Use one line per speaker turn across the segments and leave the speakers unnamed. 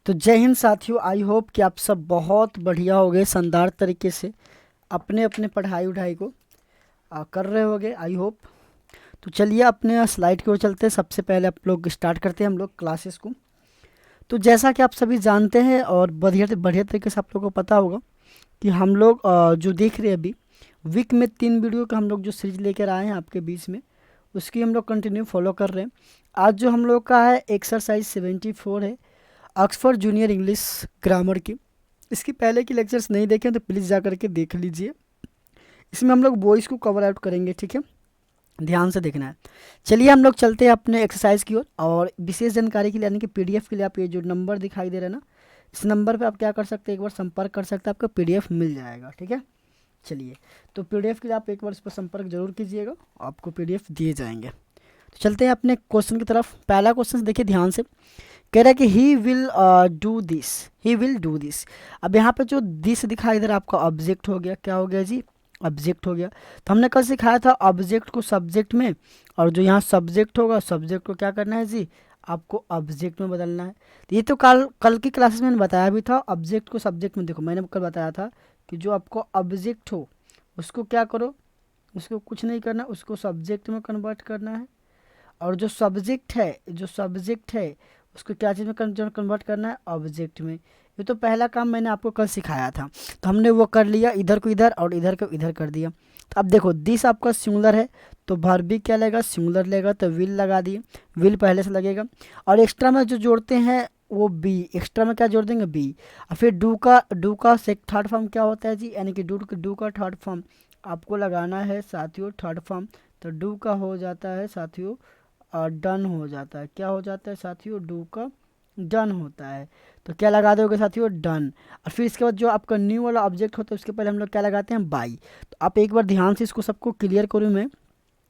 तो जय हिंद साथियों, आई होप कि आप सब बहुत बढ़िया हो गए, शानदार तरीके से अपने अपने पढ़ाई उढ़ाई को कर रहे होगे आई होप। तो चलिए अपने स्लाइड की ओर चलते हैं। सबसे पहले आप लोग स्टार्ट करते हैं हम लोग क्लासेस को। तो जैसा कि आप सभी जानते हैं और बढ़िया बढ़िया तरीके से आप लोगों को पता होगा कि हम लोग जो देख रहे हैं अभी वीक में 3 वीडियो का हम लोग जो सीरीज लेकर आए हैं आपके बीच में, उसकी हम लोग कंटिन्यू फॉलो कर रहे हैं। आज जो हम लोग का है एक्सरसाइज 74 है, ऑक्सफोर्ड जूनियर इंग्लिश ग्रामर की। इसकी पहले की लेक्चर्स नहीं देखें तो प्लीज़ जा करके देख लीजिए। इसमें हम लोग वॉइस को कवर आउट करेंगे, ठीक है, ध्यान से देखना है। चलिए हम लोग चलते हैं अपने एक्सरसाइज की ओर। और विशेष जानकारी के लिए यानी कि पीडीएफ के लिए आप ये जो नंबर दिखाई दे रहा है ना, इस नंबर पे आप क्या कर सकते हैं, एक बार संपर्क कर सकते हैं, आपको पीडीएफ मिल जाएगा, ठीक है। चलिए, तो पीडीएफ के लिए आप एक बार इस पर संपर्क जरूर कीजिएगा, आपको पीडीएफ दिए जाएंगे। तो चलते हैं अपने क्वेश्चन की तरफ। पहला क्वेश्चन देखिए ध्यान से, कह रहा है कि he will do this, he will do this. अब यहाँ पे जो दिस दिखाई इधर आपका ऑब्जेक्ट हो गया, क्या हो गया जी, ऑब्जेक्ट हो गया। तो हमने कल सिखाया था ऑब्जेक्ट को सब्जेक्ट में, और जो यहाँ सब्जेक्ट होगा सब्जेक्ट को क्या करना है जी, आपको ऑब्जेक्ट में बदलना है। तो ये तो कल की क्लासेस में मैंने बताया भी था, ऑब्जेक्ट को सब्जेक्ट में। देखो मैंने कल बताया था कि जो आपको ऑब्जेक्ट हो उसको क्या करो, उसको कुछ नहीं करना, उसको सब्जेक्ट में कन्वर्ट करना है। और जो सब्जेक्ट है, जो सब्जेक्ट है उसको क्या चीज़ में कन्वर्ट करना है, ऑब्जेक्ट में। ये तो पहला काम मैंने आपको कल सिखाया था, तो हमने वो कर लिया, इधर को इधर और इधर को इधर कर दिया। तो अब देखो दिस आपका सिंगुलर है तो वर्ब भी क्या लेगा, सिंगुलर लेगा, तो विल लगा दिए, विल पहले से लगेगा। और एक्स्ट्रा में जो जोड़ते हैं वो बी, एक्स्ट्रा में क्या जोड़ देंगे, बी। और फिर डू का थर्ड फॉर्म क्या होता है जी, यानी कि डू का थर्ड फॉर्म आपको लगाना है साथियों, थर्ड फॉर्म। तो डू का हो जाता है साथियों डन हो जाता है, क्या हो जाता है साथियों, डू का डन होता है। तो क्या लगा दोगे साथियों, डन। और फिर इसके बाद जो आपका न्यू वाला ऑब्जेक्ट होता है उसके पहले हम लोग क्या लगाते हैं, बाई। तो आप एक बार ध्यान से इसको सबको क्लियर करूँ मैं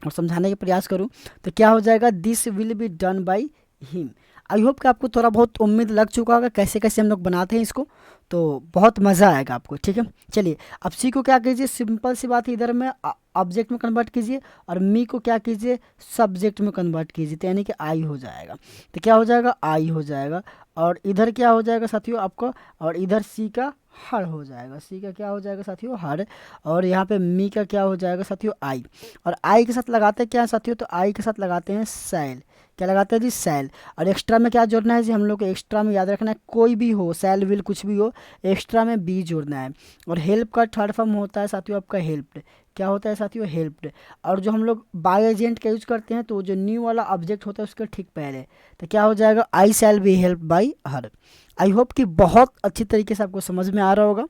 और समझाने का प्रयास करूं, तो क्या हो जाएगा, this will be done by him. I hope कि आपको थोड़ा बहुत उम्मीद लग चुका होगा कैसे कैसे हम लोग बनाते हैं इसको, तो बहुत मज़ा आएगा आपको, ठीक है। चलिए अब सी को क्या कीजिए, सिंपल सी बात है, इधर में ऑब्जेक्ट में कन्वर्ट कीजिए और मी को क्या कीजिए, सब्जेक्ट में कन्वर्ट कीजिए, तो यानी कि आई हो जाएगा। तो क्या हो जाएगा, आई हो जाएगा। और इधर क्या हो जाएगा साथियों आपका, और इधर सी का हर हो जाएगा, सी का क्या हो जाएगा साथियों, हर। और यहाँ पे मी का क्या हो जाएगा साथियों, आई। और आई के साथ लगाते हैं क्या साथियों, तो आई के साथ लगाते हैं सेल। क्या लगाते हैं जी, सेल। और एक्स्ट्रा में क्या जोड़ना है जी, हम लोग को एक्स्ट्रा में याद रखना है, कोई भी हो, सेल विल कुछ भी हो, एक्स्ट्रा में बी जोड़ना है। और हेल्प का थर्ड फॉर्म होता है साथियों आपका हेल्प्ड, क्या होता है साथियों, हेल्प्ड। और जो हम लोग बाय एजेंट का यूज करते हैं तो जो न्यू वाला ऑब्जेक्ट होता है उसके ठीक पहले, तो क्या हो जाएगा, I shall be help by her. I hope कि बहुत अच्छी तरीके से आपको समझ में आ रहा होगा,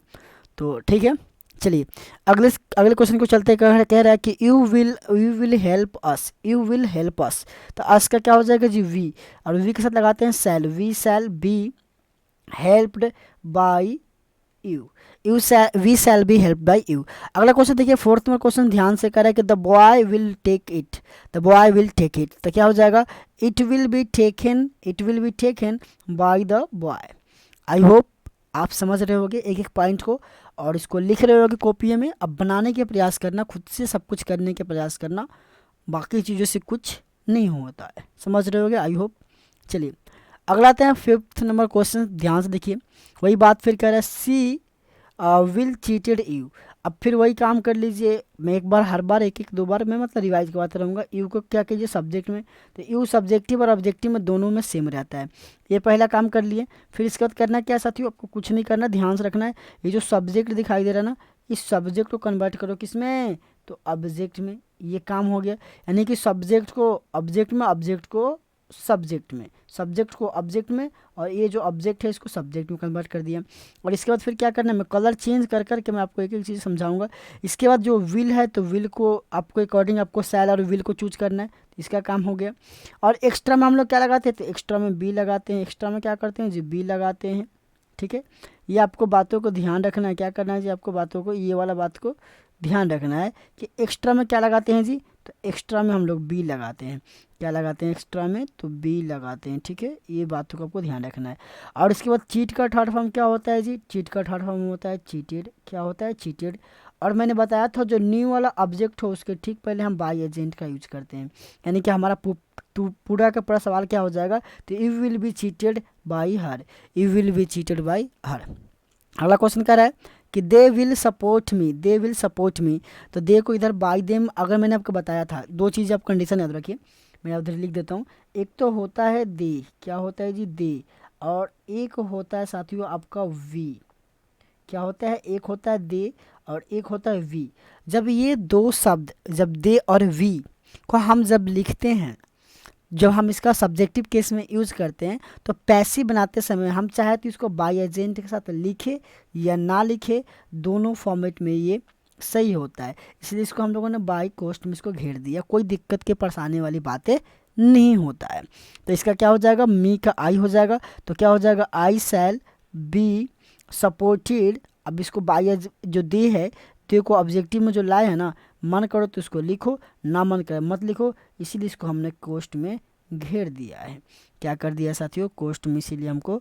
तो ठीक है। चलिए अगले अगले क्वेश्चन को चलते कह रहा है कि you will help us, you will help us. तो अस का क्या हो जाएगा जी, वी। और वी के साथ लगाते हैं shall, we shall be helped by you, we shall be help by you. अगला क्वेश्चन देखिए, फोर्थ में क्वेश्चन ध्यान से करें कि the boy will take it, the boy will take it. तो क्या हो जाएगा, it will be taken, it will be taken by the boy. I hope आप समझ रहे होगे एक एक पॉइंट को, और इसको लिख रहे होगे कॉपी में। अब बनाने के प्रयास करना, खुद से सब कुछ करने के प्रयास करना, बाकी चीज़ों से कुछ नहीं होता है, समझ रहे होगे आई होप। चलिए अगला आते हैं फिफ्थ नंबर क्वेश्चन, ध्यान से देखिए। वही बात फिर कह रहा है, सी विल चीटेड यू। अब फिर वही काम कर लीजिए, मैं एक बार हर बार एक एक दो बार मैं मतलब रिवाइज करवाते रहूँगा। यू को क्या कीजिए, सब्जेक्ट में, तो यू सब्जेक्टिव और ऑब्जेक्टिव में दोनों में सेम रहता है। ये पहला काम कर लिए। फिर इसके बाद करना क्या है साथियों, आपको कुछ नहीं करना, ध्यान से रखना है, ये जो सब्जेक्ट दिखाई दे रहा है ना, इस सब्जेक्ट को कन्वर्ट करो किसमें, तो ऑब्जेक्ट में। ये काम हो गया, यानी कि सब्जेक्ट को ऑब्जेक्ट में, ऑब्जेक्ट को सब्जेक्ट में, सब्जेक्ट को ऑब्जेक्ट में, और ये जो ऑब्जेक्ट है इसको सब्जेक्ट में कन्वर्ट कर दिया। और इसके बाद फिर क्या करना है, मैं कलर चेंज कर करके मैं आपको एक एक चीज़ समझाऊंगा। इसके बाद जो विल है, तो विल को आपको अकॉर्डिंग आपको शैल और विल को चूज करना है, तो इसका काम हो गया। और एक्स्ट्रा में हम लोग क्या लगाते हैं, तो एक्स्ट्रा में बी लगाते हैं, एक्स्ट्रा में क्या करते हैं जी, बी लगाते हैं, ठीक है। ये आपको बातों को ध्यान रखना है, क्या करना है जी, आपको बातों को, ये वाला बात को ध्यान रखना है कि एक्स्ट्रा में क्या लगाते हैं जी, तो एक्स्ट्रा में हम लोग बी लगाते हैं। क्या लगाते हैं एक्स्ट्रा में, तो बी लगाते हैं, ठीक है। ये बातों को आपको ध्यान रखना है। और इसके बाद चीट का थर्ड फॉर्म क्या होता है जी, चीट का थर्ड फॉर्म होता है चीटेड, क्या होता है, चीटेड। और मैंने बताया था जो न्यू वाला ऑब्जेक्ट हो उसके ठीक पहले हम बाई एजेंट का यूज करते हैं, यानी कि हमारा पूरा का पूरा सवाल क्या हो जाएगा, तो you will be cheated by her, you will be cheated by her. अगला क्वेश्चन कह रहा है कि they will support me, they will support me, तो दे को इधर बाई देम, अगर मैंने आपको बताया था दो चीज़ आप कंडीशन याद रखिए, मैं उधर लिख देता हूँ। एक तो होता है दे, क्या होता है जी दे, और एक होता है साथियों आपका वी। क्या होता है, एक होता है दे और एक होता है वी। जब ये दो शब्द, जब दे और वी को हम जब लिखते हैं, जब हम इसका सब्जेक्टिव केस में यूज़ करते हैं, तो पैसिव बनाते समय हम चाहे तो इसको बाई एजेंट के साथ लिखे या ना लिखे, दोनों फॉर्मेट में ये सही होता है। इसलिए इसको हम लोगों ने बाई कोस्ट में इसको घेर दिया, कोई दिक्कत के परेशानी वाली बातें नहीं होता है। तो इसका क्या हो जाएगा, मी का आई हो जाएगा, तो क्या हो जाएगा, आई शैल बी सपोर्टेड। अब इसको बाई जो दे है, दे को ऑब्जेक्टिव में जो लाए है ना, मन करो तो इसको लिखो, ना मन करे मत लिखो, इसीलिए इसको हमने कोष्ट में घेर दिया है। क्या कर दिया साथियों, कोष्ट में, इसीलिए हमको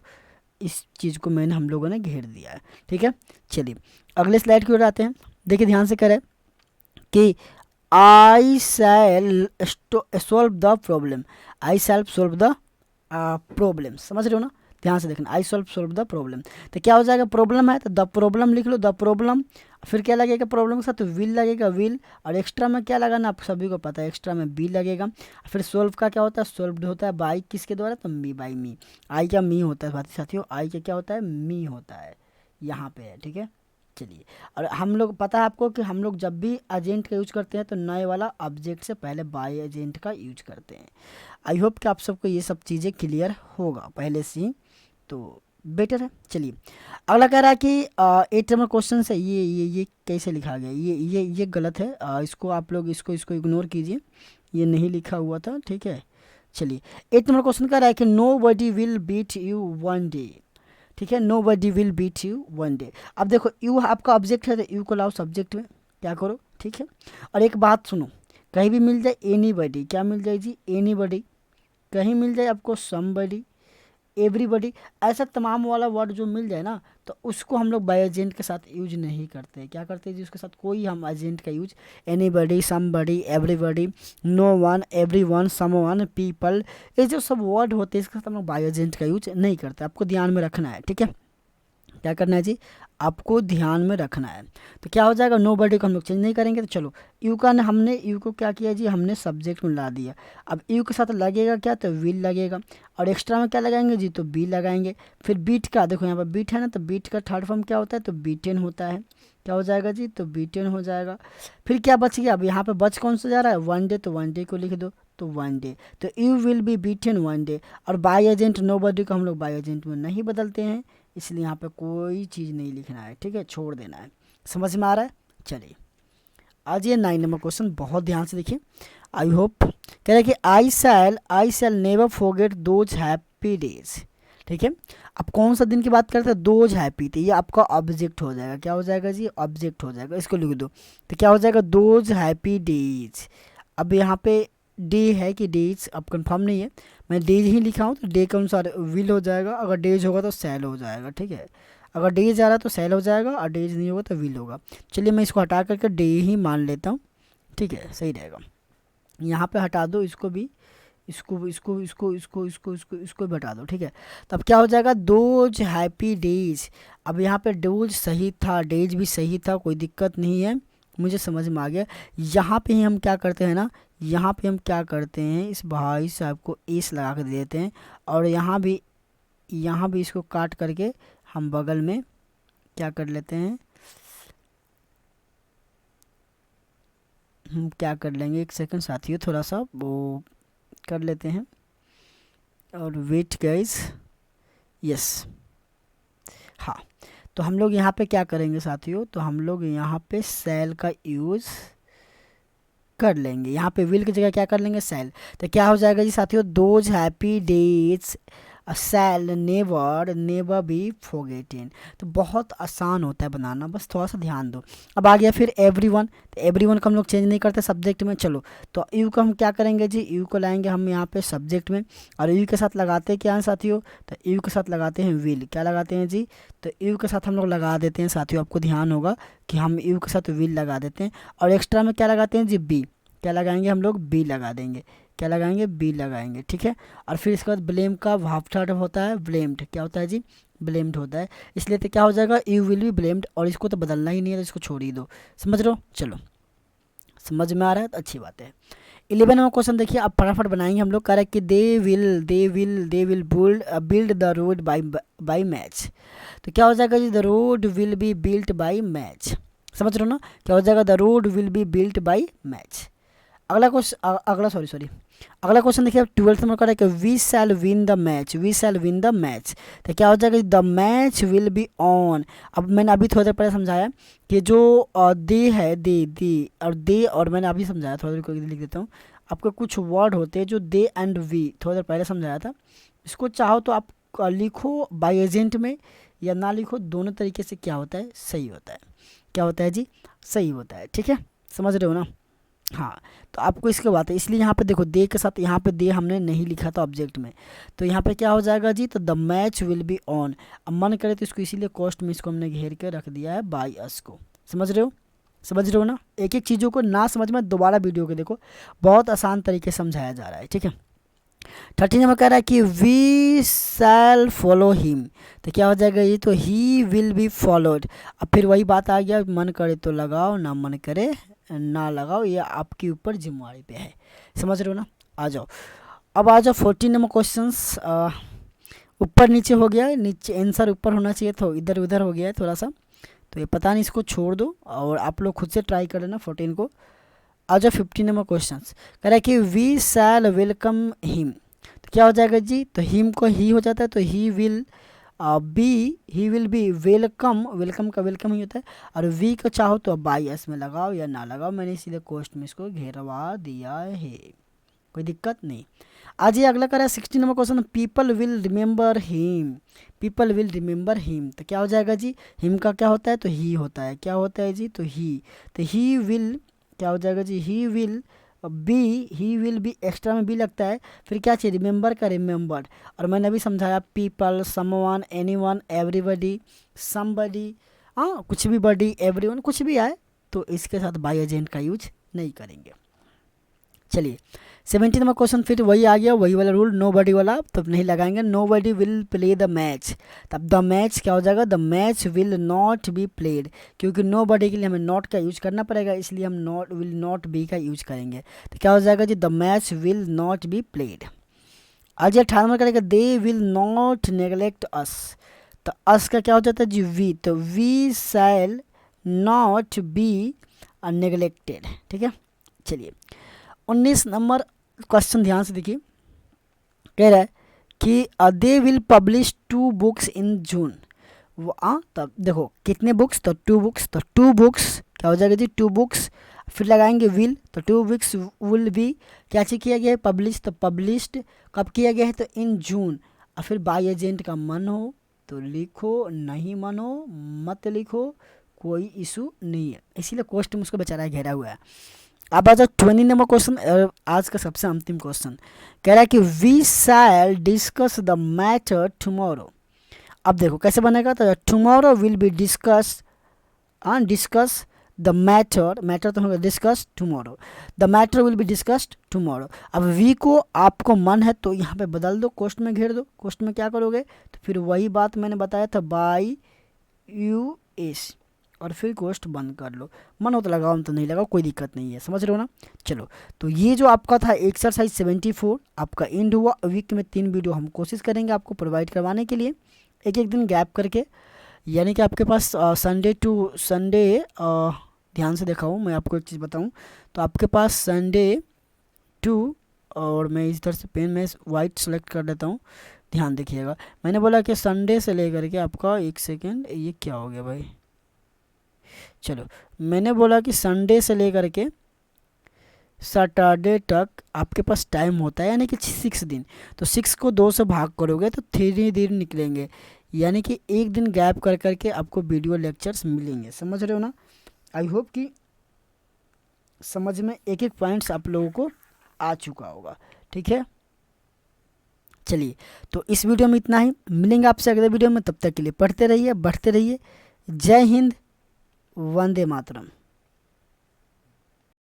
इस चीज़ को मैंने हम लोगों ने घेर दिया है। ठीक है, चलिए अगले स्लाइड की ओर आते हैं। देखिए ध्यान से करें कि I shall solve the problem, I shall solve the problem, समझ रहे हो ना, ध्यान से देखना, आई सॉल्व द प्रॉब्लम। तो क्या हो जाएगा, प्रॉब्लम है तो द प्रॉब्लम लिख लो, द प्रॉब्लम, फिर क्या लगेगा प्रॉब्लम के साथ, तो विल लगेगा, विल, और एक्स्ट्रा में क्या लगाना आप सभी को पता है, एक्स्ट्रा में बी लगेगा। फिर सोल्व का क्या होता है, सोल्व्ड होता है बाई किसके द्वारा, तो मी, बाई मी। आई का मी होता है साथियों, आई का क्या होता है, मी होता है, यहाँ पे है। ठीक है, चलिए, और हम लोग पता है आपको कि हम लोग जब भी एजेंट का यूज करते हैं तो नए वाला ऑब्जेक्ट से पहले बाई एजेंट का यूज करते हैं। आई होप कि आप सबको ये सब चीज़ें क्लियर होगा पहले से ही, तो बेटर है। चलिए अगला कह रहा है कि 8 नंबर क्वेश्चन से ये कैसे लिखा गया, ये गलत है, इसको आप लोग इसको इग्नोर कीजिए, ये नहीं लिखा हुआ था। ठीक है, चलिए 8 नंबर क्वेश्चन कह रहा है कि nobody will beat you one day. ठीक है, nobody will beat you one day. अब देखो यू आपका ऑब्जेक्ट है, तो यू को लाओ सब्जेक्ट में, क्या करो, ठीक है। और एक बात सुनो, कहीं भी मिल जाए एनी बडी, क्या मिल जाए जी, एनी बडी, कहीं मिल जाए आपको समबडी, एवरीबडी, ऐसा तमाम वाला वर्ड जो मिल जाए ना, तो उसको हम लोग बाई एजेंट के साथ यूज नहीं करते। क्या करते हैं जी, उसके साथ कोई हम एजेंट का use, anybody, somebody, everybody, no one, everyone, someone, people, ये जो सब वर्ड होते हैं इसके साथ हम लोग बाई एजेंट का यूज नहीं करते। आपको ध्यान में रखना है। ठीक है, क्या करना है जी, आपको ध्यान में रखना है। तो क्या हो जाएगा, नो बडी को हम लोग चेंज नहीं करेंगे। तो चलो यू का हमने यू को क्या किया जी, हमने सब्जेक्ट में ला दिया। अब यू के साथ लगेगा क्या, तो विल लगेगा, और एक्स्ट्रा में क्या लगाएंगे जी, तो बी लगाएंगे। फिर बीट का देखो यहाँ पर बीट है ना, तो बीट का थर्ड फॉर्म क्या होता है, तो बीटेन होता है। क्या हो जाएगा जी, तो बीटेन हो जाएगा। फिर क्या बच गया, अब यहाँ पे बच कौन सा जा रहा है, वन डे, तो वन डे को लिख दो, तो वन डे, तो you will be beaten one day. और बाई एजेंट नो बडी को हम लोग बाई एजेंट में नहीं बदलते हैं, इसलिए यहाँ पे कोई चीज़ नहीं लिखना है। ठीक है, छोड़ देना है। समझ में आ रहा है। चलिए आज ये 9 नंबर क्वेश्चन बहुत ध्यान से देखिए, आई होप। कह रहे हैं कि I shall never forget those happy days. ठीक है, अब कौन सा दिन की बात करते हैं, दोज हैप्पी, तो ये आपका ऑब्जेक्ट हो जाएगा। क्या हो जाएगा जी, ऑब्जेक्ट हो जाएगा, इसको लिख दो। तो क्या हो जाएगा, दोज हैप्पी डेज। अब यहाँ पे डे है कि डेज अब कंफर्म नहीं है, मैं डेज ही लिखा हूँ, तो डे के अनुसार विल हो जाएगा, अगर डेज होगा तो सेल हो जाएगा। ठीक है, अगर डेज आ रहा है तो सेल हो जाएगा, और डेज नहीं होगा तो विल होगा। चलिए मैं इसको हटा करके डे ही मान लेता हूँ। ठीक है, सही रहेगा। यहाँ पे हटा दो इसको भी, इसको भी हटा दो। ठीक है, तब क्या हो जाएगा, दोज हैप्पी डेज। अब यहाँ पे डोज सही था, डेज भी सही था, कोई दिक्कत नहीं है, मुझे समझ में आ गया। यहाँ पे ही हम क्या करते हैं ना, यहाँ पे हम क्या करते हैं, इस भाई साहब को एस लगा कर दे देते हैं, और यहाँ भी इसको काट करके हम बगल में क्या कर लेते हैं, हम क्या कर लेंगे, एक सेकंड साथियों, थोड़ा सा वो कर लेते हैं, और वेट गाइस, यस, हाँ। तो हम लोग यहाँ पे क्या करेंगे साथियों, तो हम लोग यहाँ पे सेल का यूज़ कर लेंगे, यहाँ पे विल की जगह क्या कर लेंगे, सेल। तो क्या हो जाएगा जी साथियों, those happy days shall never be forgotten. तो बहुत आसान होता है बनाना, बस थोड़ा सा ध्यान दो। अब आ गया फिर एवरीवन, तो एवरीवन को हम लोग चेंज नहीं करते सब्जेक्ट में। चलो तो यू को हम क्या करेंगे जी, यू को लाएंगे हम यहाँ पे सब्जेक्ट में, और यू के साथ लगाते हैं क्या है साथियों, तो यू के साथ लगाते हैं विल। क्या लगाते हैं जी, तो यू के साथ हम लोग लगा देते हैं साथियों, आपको ध्यान होगा कि हम यू के साथ विल लगा देते हैं, और एक्स्ट्रा में क्या लगाते हैं जी, बी। क्या लगाएंगे हम लोग, बी लगा देंगे। क्या लगाएंगे, बी लगाएंगे, ठीक है। और फिर इसके बाद ब्लेम का हाफ थर्ड होता है ब्लेम्ड, क्या होता है जी, ब्लेम्ड होता है। इसलिए तो क्या हो जाएगा, यू विल बी ब्लेम्ड, और इसको तो बदलना ही नहीं है तो इसको छोड़ ही दो, समझ रहे हो। चलो समझ में आ रहा है तो अच्छी बात है। 11 नंबर क्वेश्चन देखिए, अब फटाफट बनाएंगे हम लोग। कह रहा है कि they will build the road by March. तो क्या हो जाएगा जी, the road will be built by March, समझ रहे हो ना, क्या हो जाएगा, the road will be built by March. अगला क्वेश्चन, अगला क्वेश्चन देखिए 12th नंबर का है कि we shall win the match, we shall win the match. तो क्या हो जाएगा, the match will be on. अब मैंने अभी थोड़ी देर पहले समझाया कि जो दे है, दे और मैंने अभी समझाया, थोड़ी देर को लिख देता हूँ। आपको कुछ वर्ड होते हैं जो दे एंड वी, थोड़ी देर पहले समझाया था। इसको चाहो तो आप लिखो बाई एजेंट में या ना लिखो, दोनों तरीके से क्या होता है, सही होता है। क्या होता है जी, सही होता है, ठीक है, समझ रहे हो ना। हाँ, तो आपको इसके बात है, इसलिए यहाँ पे देखो दे के साथ यहाँ पे दे हमने नहीं लिखा था ऑब्जेक्ट में, तो यहाँ पे क्या हो जाएगा जी, तो the match will be on. अब मन करे तो इसको इसीलिए कॉस्ट में इसको हमने घेर के रख दिया है बाई अस को, समझ रहे हो, समझ रहे हो ना। एक एक चीज़ों को ना समझ में दोबारा वीडियो को देखो, बहुत आसान तरीके से समझाया जा रहा है, ठीक है। 13 नंबर कह रहा है कि वी शैल फॉलो हिम। तो क्या हो जाएगा ये, तो ही विल बी फॉलोड। अब फिर वही बात आ गया, मन करे तो लगाओ, ना मन करे ना लगाओ, ये आपके ऊपर जिम्मेवारी पे है, समझ रहे हो ना। आ जाओ, अब आ जाओ 14 नंबर क्वेश्चन। ऊपर नीचे हो गया है, नीचे आंसर ऊपर होना चाहिए, तो इधर उधर हो गया है थोड़ा सा, तो ये पता नहीं, इसको छोड़ दो और आप लोग खुद से ट्राई कर लेना 14 को। आ जाओ 15 नंबर क्वेश्चन, कह रहा है कि वी शैल वेलकम हिम। तो क्या हो जाएगा जी, तो हिम को ही हो जाता है, तो he will be welcome, welcome का वेलकम ही होता है। और वी को चाहो तो बाई एस में लगाओ या ना लगाओ, मैंने इसीलिए कोस्ट में इसको घेरवा दिया है, कोई दिक्कत नहीं। आज ये अगला करा 16 number question, people will remember him, people will remember him. तो क्या हो जाएगा जी, हिम का क्या होता है, तो ही होता है, क्या होता है जी, तो ही विल, क्या हो जाएगा जी, ही विल बी, एक्स्ट्रा में बी लगता है, फिर क्या चाहिए, रिमेंबर का रिमेंबर्ड। और मैंने अभी समझाया people, someone, anyone, everybody, somebody, हाँ कुछ भी बडी, एवरीवन, कुछ भी आए तो इसके साथ बाई एजेंट का यूज नहीं करेंगे। चलिए 17 नंबर क्वेश्चन, फिर वही आ गया, वही वाला रूल, नो बडी वाला, तब नहीं लगाएंगे, nobody will play the match. तब द मैच क्या हो जाएगा, the match will not be played, क्योंकि नो बडी के लिए हमें नॉट का यूज करना पड़ेगा, इसलिए हम विल नॉट बी का यूज करेंगे। तो क्या हो जाएगा जी, the match will not be played. आज 18 नंबर करेगा, they will not neglect us. तो अस का क्या हो जाता है जी, वी, तो we shall not be neglected, ठीक है। चलिए 19 नंबर क्वेश्चन ध्यान से देखिए, कह रहा है कि they will publish 2 books in June. तब देखो कितने बुक्स, तो 2 बुक्स, तो 2 बुक्स क्या हो जाएगा जी, 2 बुक्स, फिर लगाएंगे विल, तो 2 बुक्स विल बी क्या चीज किया गया है, पब्लिश, तो पब्लिश्ड कब किया गया है, तो इन जून। और फिर बाई एजेंट का मन हो तो लिखो, नहीं मन हो मत लिखो, कोई इशू नहीं है, इसीलिए क्वेश्चन उसको बेचारा घेरा हुआ है। अब आ जाओ 20 नंबर क्वेश्चन, आज का सबसे अंतिम क्वेश्चन, कह रहा है कि we shall discuss the matter tomorrow. अब देखो कैसे बनेगा, तो tomorrow will be discuss the matter तो होगा discuss tomorrow, the matter will be discussed tomorrow. अब वी को आपको मन है तो यहाँ पे बदल दो, कोस्ट में घेर दो, कोस्ट में क्या करोगे, तो फिर वही बात मैंने बताया था बाई यू एस, और फिर कोस्ट बंद कर लो, मन हो तो लगाओ, तो नहीं लगाओ, कोई दिक्कत नहीं है, समझ रहे हो ना। चलो तो ये जो आपका था एक्सरसाइज 74 आपका एंड हुआ। वीक में 3 वीडियो हम कोशिश करेंगे आपको प्रोवाइड करवाने के लिए, एक एक दिन गैप करके, यानी कि आपके पास संडे टू संडे, ध्यान से देखा हूँ मैं आपको एक चीज़ बताऊँ, तो आपके पास संडे टू, और मैं इस तरह से पेन में वाइट सेलेक्ट कर लेता हूँ, ध्यान देखिएगा, मैंने बोला कि संडे से लेकर के आपका, एक सेकेंड ये क्या हो गया भाई, चलो मैंने बोला कि संडे से लेकर के सैटरडे तक आपके पास टाइम होता है, यानी कि 6 दिन, तो 6 को 2 से भाग करोगे तो 3 दिन निकलेंगे, यानी कि एक दिन गैप कर करके आपको वीडियो लेक्चर्स मिलेंगे, समझ रहे हो ना। आई होप कि समझ में एक एक पॉइंट्स आप लोगों को आ चुका होगा, ठीक है। चलिए तो इस वीडियो में इतना ही, मिलेंगे आपसे अगले वीडियो में, तब तक के लिए पढ़ते रहिए, बढ़ते रहिए। जय हिंद, वंदे मातरम।